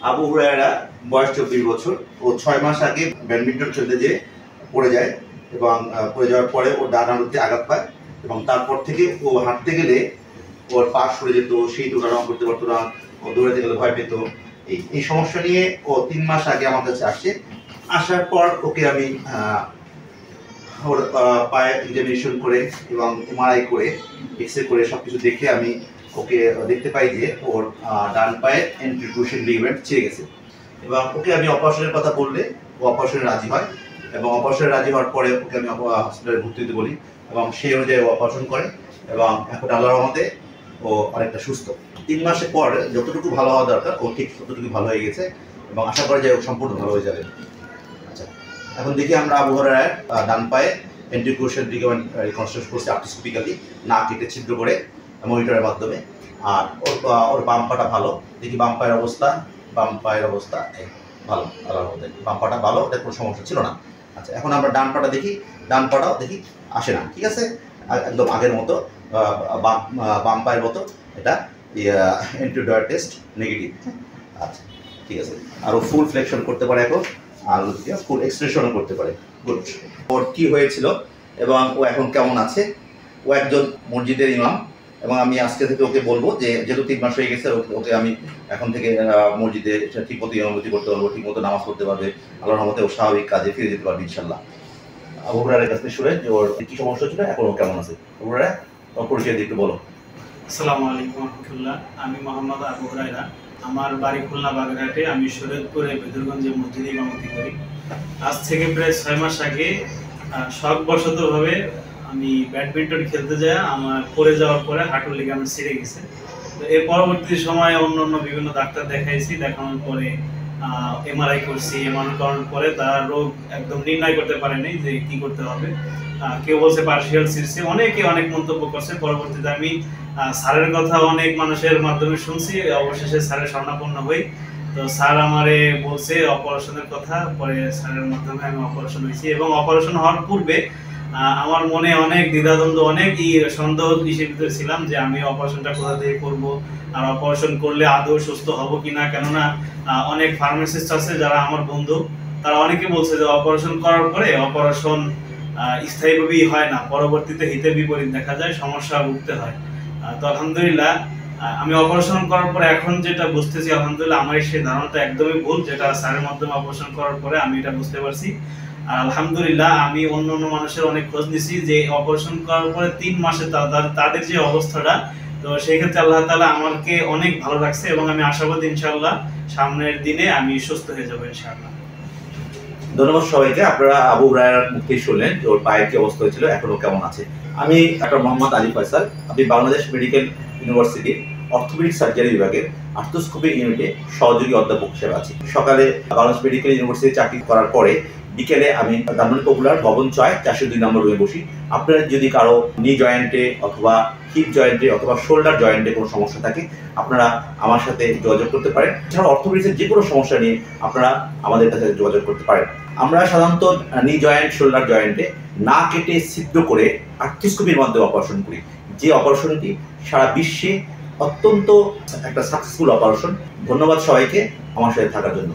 আবু হুরায়রা বয়স 24 বছর। ও 6 মাস আগে ব্যাডমিন্টন খেলতে যেয়ে পড়ে যায় এবং পড়ে যাওয়ার পরে ও ডান হাঁটুতে আঘাত পায় এবং তারপর থেকে ও হাঁটতে গেলে ওর পা সরে যেত, সেই দৌড়ানো করতে পারতো না, ও দৌড়াতে গেলে ভয় পেত। এই সমস্যা নিয়ে ও 3 মাস আগে আমার কাছে আসছে। আসার পর ওকে আমি ওর পায়ে এক্সামিনেশন করে এবং এমআরআই করে এক্সরে করে সব কিছু দেখে আমি ওকে দেখতে পাই যে ওর ডান পায়ে ইন্টারক্রুশন লিগামেন্ট ছিঁড়ে গেছে এবং ওকে আমি অপারেশনের কথা বললে ও অপারেশনে রাজি হয় এবং অপারেশনে রাজি হওয়ার পরে ওকে আমি হসপিটালে ভর্তি হতে বলি এবং সেই অনুযায়ী অপারেশন করে এবং এখন আল্লাহর রহমতে ও অনেকটা সুস্থ। 3 মাসের পর যতটুকু ভালো হওয়া দরকার ও ঠিক ততটুকু ভালো হয়ে গেছে এবং আশা করা যায় ও সম্পূর্ণ ভালো হয়ে যাবে। আচ্ছা, এখন দেখি আমরা আবু হুরায়রার ডান পায়ে ইন্টারক্রুশন লিগামেন্ট রিকনস্ট্রাকশন করছি আর্থ্রোস্কোপিক্যালি, না কেটে ছিদ্র করে মনিটরের মাধ্যমে। আর ওর বাম পাটা ভালো। দেখি বাম পায়ের অবস্থা ভালো, আল্লাহর রহমতে বাম পাটা ভালো, ওটা কোনো সমস্যা ছিল না। আচ্ছা, এখন আমরা ডান পাটা দেখি, ডান পাটাও দেখি আসে না, ঠিক আছে, একদম আগের মতো বাম পায়ের মতো। এটা অ্যান্টিডয়েড টেস্ট নেগেটিভ। আচ্ছা, ঠিক আছে, আরও ফুল ফ্লেকশন করতে পারে এখন, আর ফুল এক্সটেনশনও করতে পারে। গুড। ওর কী হয়েছিল এবং ও এখন কেমন আছে? ও একজন মসজিদের ইমাম এবং আমি আজকে থেকে ওকে বলবো যে যেহেতু 3 মাস হয়ে গেছে ওকে আমি এখন থেকে মসজিদে ঠিকমতো ইমামতি করতে পারবো, ঠিকমতো নামাজ পড়তে পারবে, আল্লাহর রহমতে ও স্বাভাবিক কাজে ফিরে যেতে পারবে ইনশাল্লাহ। আবু হুরায়রার কাছ থেকে শুনে যে ওর কী সমস্যা ছিল, এখন ও কেমন আছে। আবু হুরায়রা, তোমার পরিচয় দিয়ে একটু বলো। আসসালামু আলাইকুম রহমতুল্লাহ। আমি মোহাম্মদ আবু হুরায়রা। আমার বাড়ি খুলনা বাগেরহাটে। আমি শরীয়তপুরে বেদুরগঞ্জে মসজিদে ইমামতি করি। আজ থেকে প্রায় 6 মাস আগে শখবশতভাবে আমি ব্যাডমিন্টন খেলতে যাই, আমার পড়ে যাওয়ার পরে হাঁটুর লিগামেন্ট ছিঁড়ে গেছে। তো এর পরবর্তী সময়ে অন্য বিভিন্ন ডাক্তার দেখাইছি, দেখানোর পরে এমআরআই করছি। এমআরআই করার পরে তারা রোগ একদম নির্ণয় করতে পারেনি যে কি করতে হবে। কেউ বলছে পার্সিয়াল ছিঁড়ছে, অনেকে অনেক মন্তব্য করছে। পরবর্তীতে আমি স্যারের কথা অনেক মানুষের মাধ্যমে শুনছি, অবশেষে স্যারের শরণাপন্ন হই। তো স্যার আমারে বলছে অপারেশনের কথা, পরে স্যারের মাধ্যমে আমি অপারেশন হয়েছি এবং অপারেশন হওয়ার পূর্বে আমার মনে অনেক দ্বিধাদ্বন্দ্ব, অনেক সন্দেহ ইসের ভিতরে ছিলাম যে আমি অপারেশনটা কোথা থেকে করবো, আর অপারেশন করলে আদৌ সুস্থ হব কিনা। কেননা অনেক ফার্মাসিস্ট আছে যারা আমার বন্ধু, তারা অনেকে বলছে যে অপারেশন করার পরে অপারেশন স্থায়ীভাবেই হয় না, পরবর্তীতে হিতে বিপরীত দেখা যায়, সমস্যা ভুগতে হয়। তো আলহামদুলিল্লাহ আমি অপারেশন করার পরে এখন যেটা বুঝতেছি, আলহামদুলিল্লাহ আমার সেই ধারণাটা একদমই ভুল, যেটা স্যারের মাধ্যমে অপারেশন করার পরে আমি এটা বুঝতে পারছি। আলহামদুলিল্লাহ আমি অন্য মানুষের অনেক খোঁজ নিছি যে অপারেশন করার পরে 3 মাসে তাদের যে অবস্থাটা, তো সেই ক্ষেত্রে আল্লাহ তাআলা আমাকে অনেক ভালো রাখছে এবং আমি আশাবাদী ইনশাআল্লাহ সামনের দিনে আমি সুস্থ হয়ে যাবো ইনশাআল্লাহ। ধন্যবাদ সবাইকে। আপনারা আবু হুরায়রার মুখে শুনলেন যে ওর পায়ের কি অবস্থা হয়েছিল, এখনো কেমন আছে। আমি ডক্টর মোহাম্মদ আলী ফয়সাল, আমি বাংলাদেশ মেডিকেল ইউনিভার্সিটির অর্থোপেডিক সার্জারি বিভাগের আর্থ্রোস্কোপি ইউনিটে সহযোগী অধ্যাপক হিসেবে আছি। সকালে বাংলাদেশ মেডিকেল ইউনিভার্সিটি চাকরি করার পরে বিকেলে আমি ধানমন্ডি পপুলার ভবন 6 402 নম্বর রুমে বসি। আপনারা যদি কারো নি জয়েন্টে অথবা হিপ জয়েন্টে অথবা শোল্ডার জয়েন্টে কোনো সমস্যা থাকে, আপনারা আমার সাথে যোগাযোগ করতে পারেন। এছাড়াও অর্থোপেডিক্সের যে কোনো সমস্যা নিয়ে আপনারা আমাদের কাছে যোগাযোগ করতে পারেন। আমরা সাধারণত নি জয়েন্ট, শোল্ডার জয়েন্টে না কেটে ছিদ্র করে আর্থ্রোস্কোপির মাধ্যমে অপারেশন করি, যে অপারেশনটি সারা বিশ্বে অত্যন্ত একটা সাকসেসফুল অপারেশন। ধন্যবাদ সবাইকে আমার সাথে থাকার জন্য।